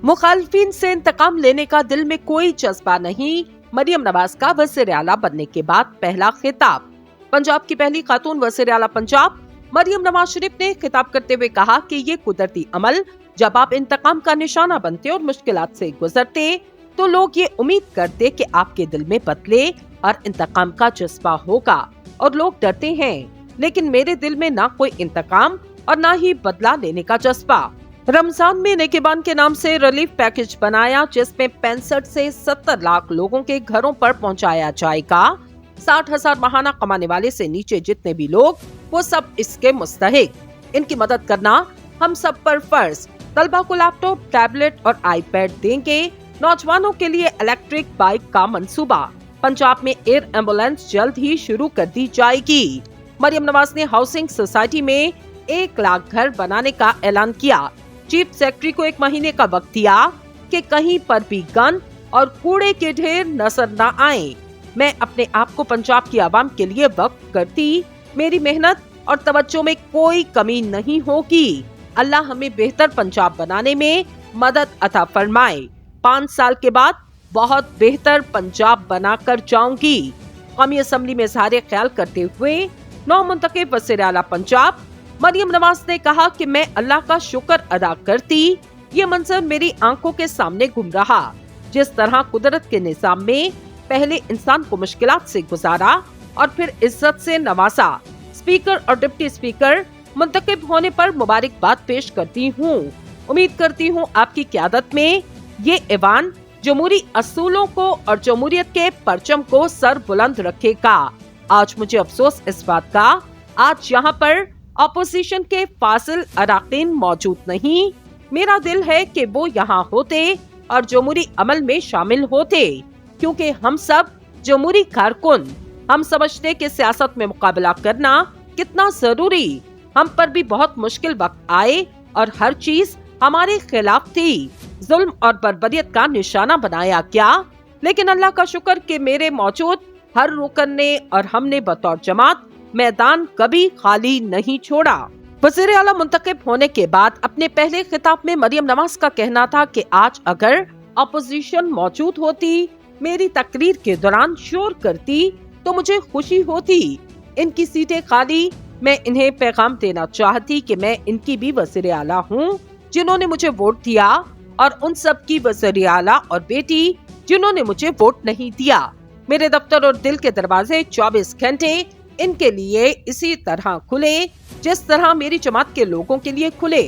मुखालिफिन से इंतकाम लेने का दिल में कोई जज्बा नहीं, मरियम नवाज का वज़ीर आला बनने के बाद पहला खिताब। पंजाब की पहली खातून वज़ीर आला पंजाब मरियम नवाज शरीफ ने खिताब करते हुए कहा कि ये कुदरती अमल, जब आप इंतकाम का निशाना बनते और मुश्किलात से गुजरते तो लोग ये उम्मीद करते कि आपके दिल में बदले और इंतकाम का जज्बा होगा और लोग डरते हैं, लेकिन मेरे दिल में ना कोई इंतकाम और ना ही बदला लेने का जज्बा। रमजान में नेकेबान के नाम से रिलीफ पैकेज बनाया, जिसमें 65 से 70 लाख लोगों के घरों पर पहुंचाया जाएगा। 60,000 माहाना कमाने वाले से नीचे जितने भी लोग, वो सब इसके मुस्तहिक। इनकी मदद करना हम सब पर फर्ज। तलबा को लैपटॉप, टैबलेट और आईपैड देंगे। नौजवानों के लिए इलेक्ट्रिक बाइक का मंसूबा। पंजाब में एयर एम्बुलेंस जल्द ही शुरू कर दी जाएगी। मरियम नवाज ने हाउसिंग सोसाइटी में 1 लाख घर बनाने का ऐलान किया। चीफ सेक्रेटरी को 1 महीने का वक्त दिया कि कहीं पर भी गंद और कूड़े के ढेर नजर न आए। मैं अपने आप को पंजाब की आवाम के लिए वक्फ करती। मेरी मेहनत और तवज्जो में कोई कमी नहीं होगी। अल्लाह हमें बेहतर पंजाब बनाने में मदद अता फरमाए। 5 साल के बाद बहुत बेहतर पंजाब बनाकर जाऊंगी। कौमी असम्बली में इज़हार ख्याल करते हुए नौ मुंतखब वज़ीर आला पंजाब मरियम नवाज ने कहा कि मैं अल्लाह का शुक्र अदा करती। ये मंजर मेरी आंखों के सामने घूम रहा। जिस तरह कुदरत के निजाम में पहले इंसान को मुश्किलात से गुजारा और फिर इज्जत से नवाजा। स्पीकर और डिप्टी स्पीकर मुंतखब होने पर मुबारकबाद पेश करती हूँ। उम्मीद करती हूँ आपकी क़यादत में ये ऐवान जमहूरी असूलों को और जमहूरियत के परचम को सर बुलंद रखेगा। आज मुझे अफसोस इस बात का, आज यहाँ पर अपोजिशन के फासिल अराकीन मौजूद नहीं। मेरा दिल है कि वो यहाँ होते और जमहूरी अमल में शामिल होते, क्योंकि हम सब जमहूरी कारकुन। हम समझते कि सियासत में मुकाबला करना कितना जरूरी। हम पर भी बहुत मुश्किल वक्त आए और हर चीज हमारे खिलाफ थी। जुल्म और बर्बरियत का निशाना बनाया गया, लेकिन अल्लाह का शुक्र कि मेरे मौजूद हर रुकन ने और हमने बतौर जमात मैदान कभी खाली नहीं छोड़ा। वज़ीर आला मुंतखब होने के बाद अपने पहले खिताब में मरियम नवाज का कहना था कि आज अगर अपोजिशन मौजूद होती, मेरी तकरीर के दौरान शोर करती तो मुझे खुशी होती। इनकी सीटें खाली, मैं इन्हें पैगाम देना चाहती कि मैं इनकी भी वज़ीर आला हूँ जिन्होंने मुझे वोट दिया, और उन सब की वज़ीर आला और बेटी जिन्होंने मुझे वोट नहीं दिया। मेरे दफ्तर और दिल के दरवाजे 24 घंटे इनके लिए इसी तरह खुले जिस तरह मेरी जमात के लोगों के लिए खुले।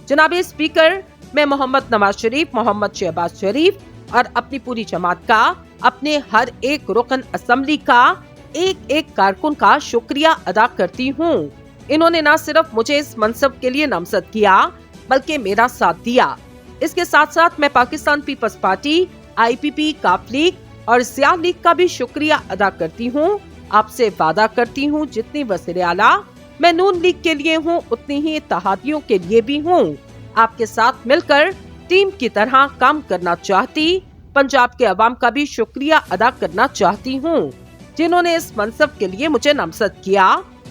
जनाबे स्पीकर, मैं मोहम्मद नवाज शरीफ, मोहम्मद शहबाज शरीफ और अपनी पूरी जमात का, अपने हर एक रुकन असेंबली का, एक एक कारकुन का शुक्रिया अदा करती हूँ। इन्होंने न सिर्फ मुझे इस मनसब के लिए नामजद किया बल्कि मेरा साथ दिया। इसके साथ साथ मैं पाकिस्तान पीपल्स पार्टी, IPP, काफ लीग और ज़िया लीग का भी शुक्रिया अदा करती हूँ। आपसे वादा करती हूँ जितनी वज़ीर आला मैं नून लीग के लिए हूँ, उतनी ही इत्तेहादियों के लिए भी हूँ। आपके साथ मिलकर टीम की तरह काम करना चाहती। पंजाब के अवाम का भी शुक्रिया अदा करना चाहती हूँ जिन्होंने इस मनसब के लिए मुझे नामजद किया,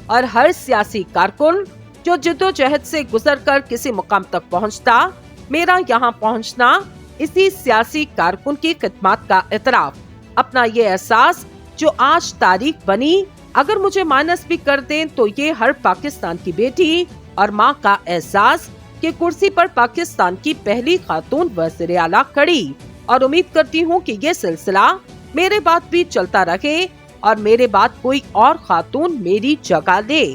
और हर सियासी कारकुन जो जिद्दोजहद से गुजरकर किसी मुकाम तक पहुँचता। मेरा यहाँ पहुँचना इसी सियासी कारकुन की खिदमत का इतराफ। अपना ये एहसास जो आज तारीख बनी, अगर मुझे माइनस भी कर दें तो ये हर पाकिस्तान की बेटी और माँ का एहसास कि कुर्सी पर पाकिस्तान की पहली खातून वज़ीर आला खड़ी। और उम्मीद करती हूँ कि ये सिलसिला मेरे बाद भी चलता रहे और मेरे बाद कोई और खातून मेरी जगह ले।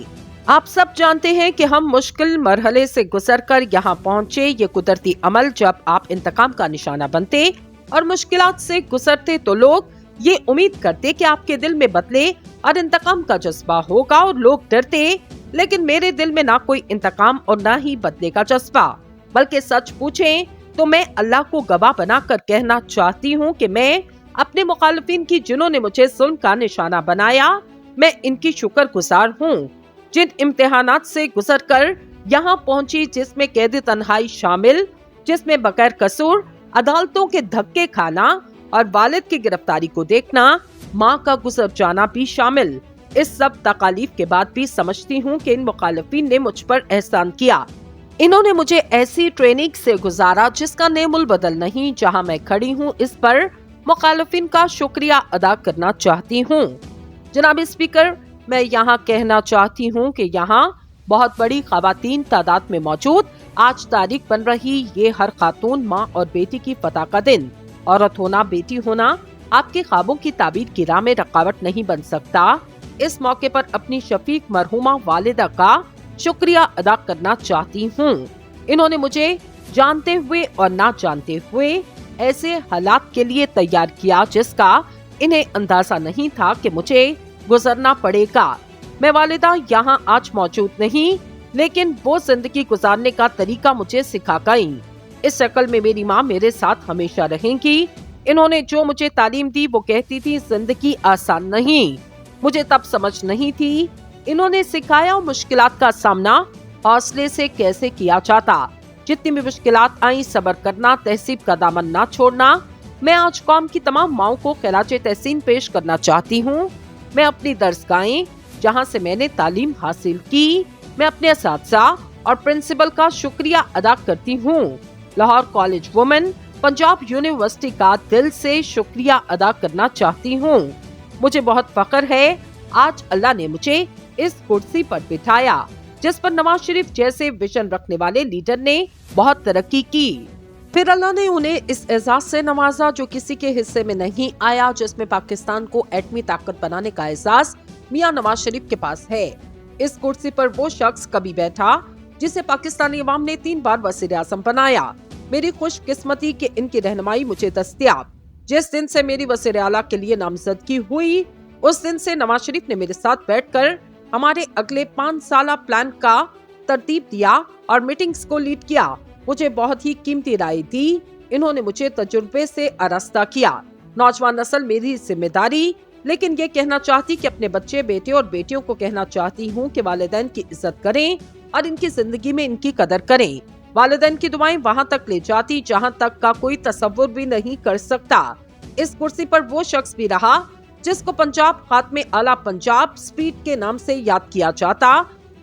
आप सब जानते हैं कि हम मुश्किल मरहले से गुजरकर यहाँ पहुँचे। ये कुदरती अमल, जब आप इंतकाम का निशाना बनते और मुश्किलात से गुजरते तो लोग ये उम्मीद करते कि आपके दिल में बदले और इंतकाम का जज्बा होगा और लोग डरते, लेकिन मेरे दिल में ना कोई इंतकाम और ना ही बदले का जज्बा, बल्कि सच पूछें तो मैं अल्लाह को गवाह बनाकर कहना चाहती हूँ कि मैं अपने मुखालिफिन की, जिन्होंने मुझे जुल्म का निशाना बनाया, मैं इनकी शुक्रगुजार हूँ। जिन इम्तिहानात से गुजरकर यहाँ पहुँची, जिसमें कैद तन्हाई शामिल, जिसमें बगैर कसूर अदालतों के धक्के खाना और वालिद की गिरफ्तारी को देखना, माँ का गुजर जाना भी शामिल। इस सब तकालीफ के बाद भी समझती हूँ कि इन मुखालिफिन ने मुझ पर एहसान किया। इन्होंने मुझे ऐसी ट्रेनिंग से गुजारा जिसका नेमुल बदल नहीं। जहां मैं खड़ी हूं, इस पर मुखालिफिन का शुक्रिया अदा करना चाहती हूं। जनाब स्पीकर, मैं यहां कहना चाहती हूं कि यहां बहुत बड़ी खवातीन तादाद में मौजूद आज तारीख बन रही ये हर खातून, माँ और बेटी की फतह का दिन। औरत होना, बेटी होना आपके ख्वाबों की ताबीर की राह में रुकावट नहीं बन सकता। इस मौके पर अपनी शफीक मरहुमा वालिदा का शुक्रिया अदा करना चाहती हूँ। इन्होंने मुझे जानते हुए और ना जानते हुए ऐसे हालात के लिए तैयार किया जिसका इन्हें अंदाजा नहीं था कि मुझे गुजरना पड़ेगा। मैं वालिदा यहाँ आज मौजूद नहीं, लेकिन वो जिंदगी गुजारने का तरीका मुझे सिखा गई। इस शक्ल में मेरी माँ मेरे साथ हमेशा रहेंगी। इन्होंने जो मुझे तालीम दी वो कहती थी जिंदगी आसान नहीं। मुझे तब समझ नहीं थी। इन्होंने सिखाया मुश्किलात का सामना हौसले से कैसे किया जाता। जितनी भी मुश्किलात आई, सब्र करना, तहसीब का दामन ना छोड़ना। मैं आज कौम की तमाम माओं को खिराजे तहसीन पेश करना चाहती हूँ। मैं अपनी दरसगाहें जहाँ से मैंने तालीम हासिल की, मैं अपने असातिज़ा और प्रिंसिपल का शुक्रिया अदा करती हूँ। Lahore college women, Punjab university का दिल से शुक्रिया अदा करना चाहती हूँ। मुझे बहुत फख्र है आज अल्लाह ने मुझे इस कुर्सी पर बिठाया जिस पर नवाज शरीफ जैसे विजन रखने वाले लीडर ने बहुत तरक्की की। फिर अल्लाह ने उन्हें इस एजाज से नवाजा जो किसी के हिस्से में नहीं आया, जिसमें पाकिस्तान को एटमी ताकत बनाने का एजाज मियां नवाज शरीफ के पास है। इस कुर्सी पर वो शख्स कभी बैठा जिसे पाकिस्तानी अवाम ने 3 बार वज़ीर-ए-आज़म बनाया। मेरी खुशकिस्मती कि इनकी रहनुमाई मुझे दस्तयाब। जिस दिन से मेरी वज़ीर-ए-आला के लिए नामजदगी हुई, उस दिन से नवाज शरीफ ने मेरे साथ बैठकर हमारे अगले 5 साला प्लान का तरतीब दिया और मीटिंग्स को लीड किया। मुझे बहुत ही कीमती राय दी। इन्होंने मुझे तजुर्बे से आरास्ता किया। नौजवान नस्ल मेरी जिम्मेदारी, लेकिन ये कहना चाहती कि अपने बच्चे, बेटे और बेटियों को कहना चाहती हूँ कि वालिदैन की इज्जत करें और इनकी जिंदगी में इनकी कदर करें। वालिदैन की दुआएं वहाँ तक ले जाती जहाँ तक का कोई तसव्वुर भी नहीं कर सकता। इस कुर्सी पर वो शख्स भी रहा जिसको पंजाब खात्मे आला पंजाब स्पीड के नाम से याद किया जाता।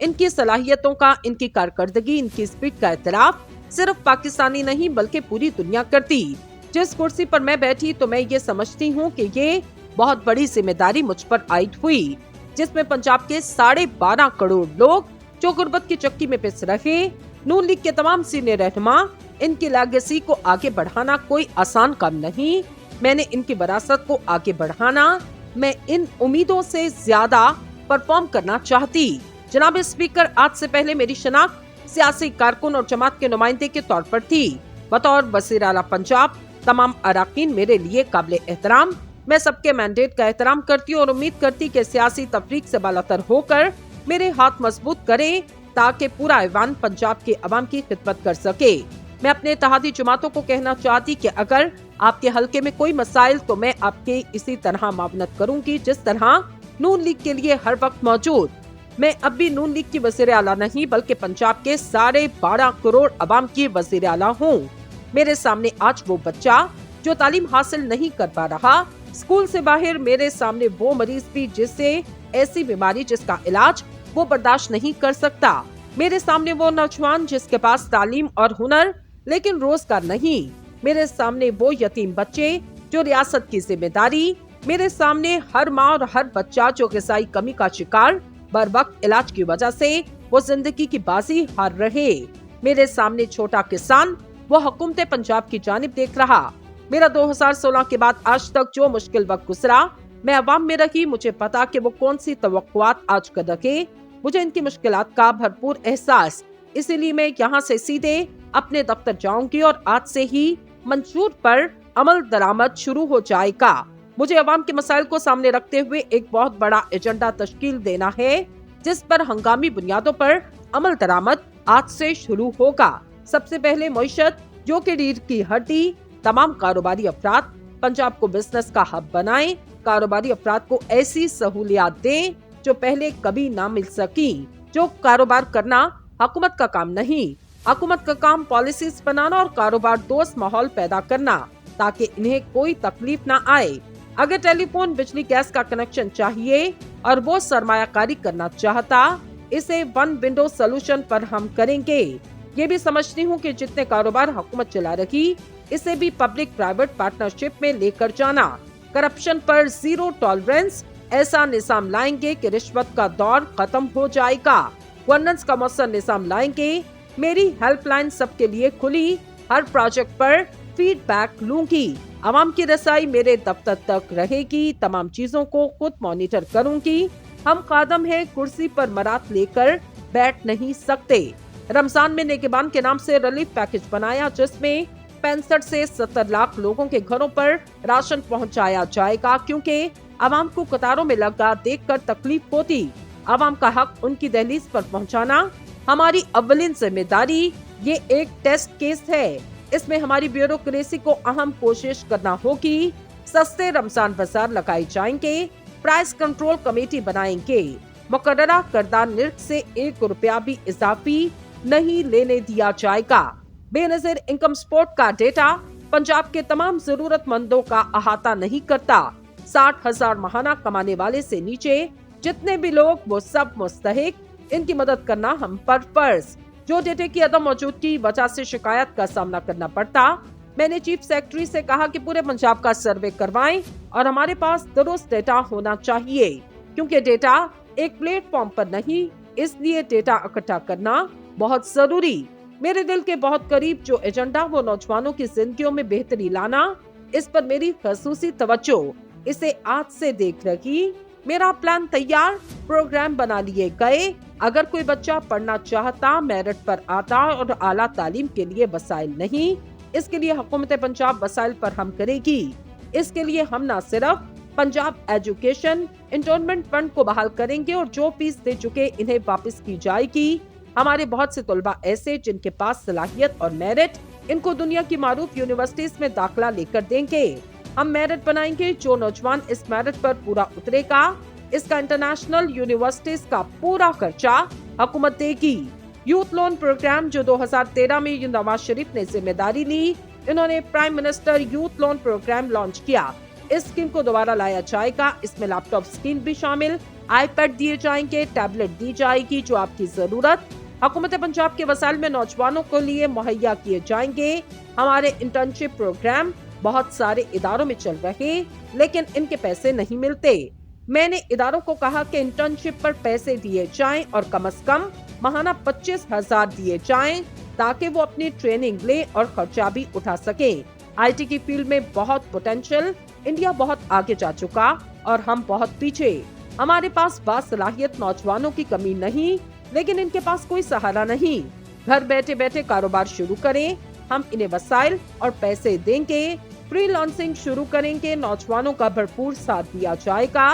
इनकी सलाहियतों का, इनकी कारकर्दगी, इनकी स्पीड का एतराफ सिर्फ पाकिस्तानी नहीं बल्कि पूरी दुनिया करती। जिस कुर्सी पर मैं बैठी तो मैं ये समझती हूँ कि ये बहुत बड़ी जिम्मेदारी मुझ पर आयद हुई, जिसमें पंजाब के 12.5 करोड़ लोग जो गुर्बत की चक्की में पिस रहे, नून लीग के तमाम सीनियर रहनुमा, इनकी लेगेसी को आगे बढ़ाना कोई आसान काम नहीं। मैंने इनकी विरासत को आगे बढ़ाना, मैं इन उम्मीदों से ज्यादा परफॉर्म करना चाहती। जनाब स्पीकर, आज से पहले मेरी शनाख्त सियासी कारकुन और जमात के नुमाइंदे के तौर पर थी। बतौर वज़ीर आला पंजाब तमाम अराकीन मेरे लिए काबिल एहतराम। मैं सबके मैंडेट का एहतराम करती और उम्मीद करती कि सियासी तफरीक से बालातर होकर मेरे हाथ मजबूत करें ताकि पूरा ऐवान पंजाब के अवाम की खिदमत कर सके। मैं अपने इत्तेहादी जमातों को कहना चाहती कि अगर आपके हलके में कोई मसाइल तो मैं आपके इसी तरह मावनत करूंगी जिस तरह नून लीग के लिए हर वक्त मौजूद। मैं अब भी नून लीग की वज़ीर आला नहीं बल्कि पंजाब के 12.5 करोड़ अवाम की वज़ीर आला हूँ। मेरे सामने आज वो बच्चा जो तालीम हासिल नहीं कर पा रहा, स्कूल से बाहर मेरे सामने वो मरीज भी जिससे ऐसी बीमारी जिसका इलाज वो बर्दाश्त नहीं कर सकता, मेरे सामने वो नौजवान जिसके पास तालीम और हुनर लेकिन रोजगार नहीं, मेरे सामने वो यतीम बच्चे जो रियासत की जिम्मेदारी, मेरे सामने हर माँ और हर बच्चा जो ग़िज़ाई कमी का शिकार, बर वक्त इलाज की वजह से वो जिंदगी की बाजी हार रहे, मेरे सामने छोटा किसान वो हुकूमत पंजाब की जानिब देख रहा। मेरा 2016 के बाद आज तक जो मुश्किल वक्त गुजरा, मैं अवाम में रही, मुझे पता कि वो कौन सी तवक्कुआत आज कर रखे, मुझे इनकी मुश्किलात का भरपूर एहसास। इसीलिए मैं यहाँ से सीधे अपने दफ्तर जाऊंगी और आज से ही मंशूर पर अमल दरामद शुरू हो जाएगा। मुझे अवाम के मसाइल को सामने रखते हुए एक बहुत बड़ा एजेंडा तश्कील देना है जिस पर हंगामी बुनियादों पर अमल दरामद आज से शुरू होगा। सबसे पहले मईशत जो कि रीढ़ की हड्डी, तमाम कारोबारी अफराद पंजाब को बिजनेस का हब बनाएं, कारोबारी अफराद को ऐसी सहूलियात दें जो पहले कभी ना मिल सकी। जो कारोबार करना हुकूमत का काम नहीं, हुकूमत का काम पॉलिसीज बनाना और कारोबार दोस्त माहौल पैदा करना ताकि इन्हें कोई तकलीफ ना आए। अगर टेलीफोन, बिजली, गैस का कनेक्शन चाहिए और वो सरमायाकारी करना चाहता, इसे वन विंडो सोल्यूशन पर हम करेंगे। ये भी समझती हूँ कि जितने कारोबार हुकूमत चला रही, इसे भी पब्लिक प्राइवेट पार्टनरशिप में लेकर जाना। करप्शन पर जीरो टॉलरेंस, ऐसा निजाम लाएंगे कि रिश्वत का दौर खत्म हो जाएगा। गवर्नेंस का मौसम निजाम लाएंगे। मेरी हेल्पलाइन सबके लिए खुली, हर प्रोजेक्ट पर फीडबैक लूंगी। आवाम की रसाई मेरे दफ्तर तक रहेगी, तमाम चीजों को खुद मॉनिटर करूंगी। हम कादम है, कुर्सी पर मरात लेकर बैठ नहीं सकते। रमजान में नेगेबान के नाम से रिलीफ पैकेज बनाया, जिसमें 65 से 70 लाख लोगों के घरों पर राशन पहुंचाया जाएगा, क्योंकि आवाम को कतारों में लगा देखकर तकलीफ होती। आवाम का हक उनकी दहलीज पर पहुंचाना हमारी अव्वलीन जिम्मेदारी। ये एक टेस्ट केस है, इसमें हमारी ब्यूरोक्रेसी को अहम कोशिश करना होगी। सस्ते रमजान बाजार लगाए जाएंगे, प्राइस कंट्रोल कमेटी बनाएंगे, मुकर्ररा करदा निर्ख से 1 रुपया भी इजाफी नहीं लेने दिया जाएगा। बेनजीर इनकम सपोर्ट का डेटा पंजाब के तमाम जरूरतमंदों का अहाता नहीं करता। 60,000 महाना कमाने वाले से नीचे जितने भी लोग, वो सब मुस्तहिक, इनकी मदद करना हम पर फर्ज। जो डेटे की अदम मौजूदगी वजह से शिकायत का सामना करना पड़ता, मैंने चीफ सेक्रेटरी से कहा कि पूरे पंजाब का सर्वे करवाएं और हमारे पास दुरुस्त डेटा होना चाहिए, क्योंकि डेटा एक प्लेटफॉर्म पर नहीं, इसलिए डेटा इकट्ठा करना बहुत जरूरी। मेरे दिल के बहुत करीब जो एजेंडा, वो नौजवानों की जिंदगियों में बेहतरी लाना, इस पर मेरी खसूसी तवज्जो। इसे आज से देख रही, मेरा प्लान तैयार, प्रोग्राम बना लिए गए। अगर कोई बच्चा पढ़ना चाहता, मेरिट पर आता और आला तालीम के लिए वसाइल नहीं, इसके लिए हुकूमत पंजाब वसाइल पर हम करेगी। इसके लिए हम न सिर्फ पंजाब एजुकेशन इंटोनमेंट फंड को बहाल करेंगे और जो फीस दे चुके इन्हें वापस की जाएगी। हमारे बहुत से तलबा ऐसे जिनके पास सलाहियत और मेरिट, इनको दुनिया की मारूफ यूनिवर्सिटीज में दाखिला लेकर देंगे। हम मेरिट बनाएंगे, जो नौजवान इस मेरिट पर पूरा उतरेगा, इसका इंटरनेशनल यूनिवर्सिटीज का पूरा खर्चा हुकूमत देगी। यूथ लोन प्रोग्राम जो 2013 में नवाज शरीफ ने जिम्मेदारी ली, इन्होंने prime minister youth loan program launch किया। इस स्कीम को दोबारा लाया जाएगा। इसमें लैपटॉप स्कीम भी शामिल, आईपैड दिए जाएंगे, टैबलेट दी जाएगी, जो आपकी जरूरत हुकूमत पंजाब के वसाइल में नौजवानों को लिए मुहैया किए जाएंगे। हमारे इंटर्नशिप प्रोग्राम बहुत सारे इदारों में चल रहे, लेकिन इनके पैसे नहीं मिलते। मैंने इदारों को कहा कि इंटर्नशिप पर पैसे दिए जाएं और कम से कम महाना 25,000 दिए जाएं, ताकि वो अपनी ट्रेनिंग ले और खर्चा भी उठा सके। आईटी की फील्ड में बहुत पोटेंशियल, इंडिया बहुत आगे जा चुका और हम बहुत पीछे। हमारे पास बासलाहियत नौजवानों की कमी नहीं, लेकिन इनके पास कोई सहारा नहीं। घर बैठे बैठे कारोबार शुरू करें, हम इन्हें वसाइल और पैसे देंगे। फ्रीलांसिंग शुरू करेंगे, नौजवानों का भरपूर साथ दिया जाएगा।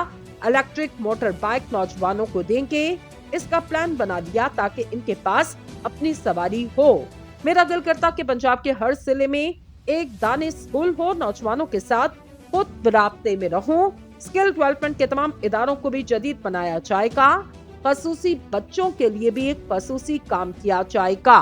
इलेक्ट्रिक मोटर बाइक नौजवानों को देंगे। इसका प्लान बना दिया ताकि इनके पास अपनी सवारी हो। मेरा दिल करता कि पंजाब के हर जिले में एक दानिश स्कूल हो, नौजवानों के साथ खुद राब्ते में रहूं। स्किल डेवलपमेंट के तमाम इदारों को भी जदीद बनाया जाएगा। खसूसी बच्चों के लिए भी एक खसूसी काम किया जाएगा।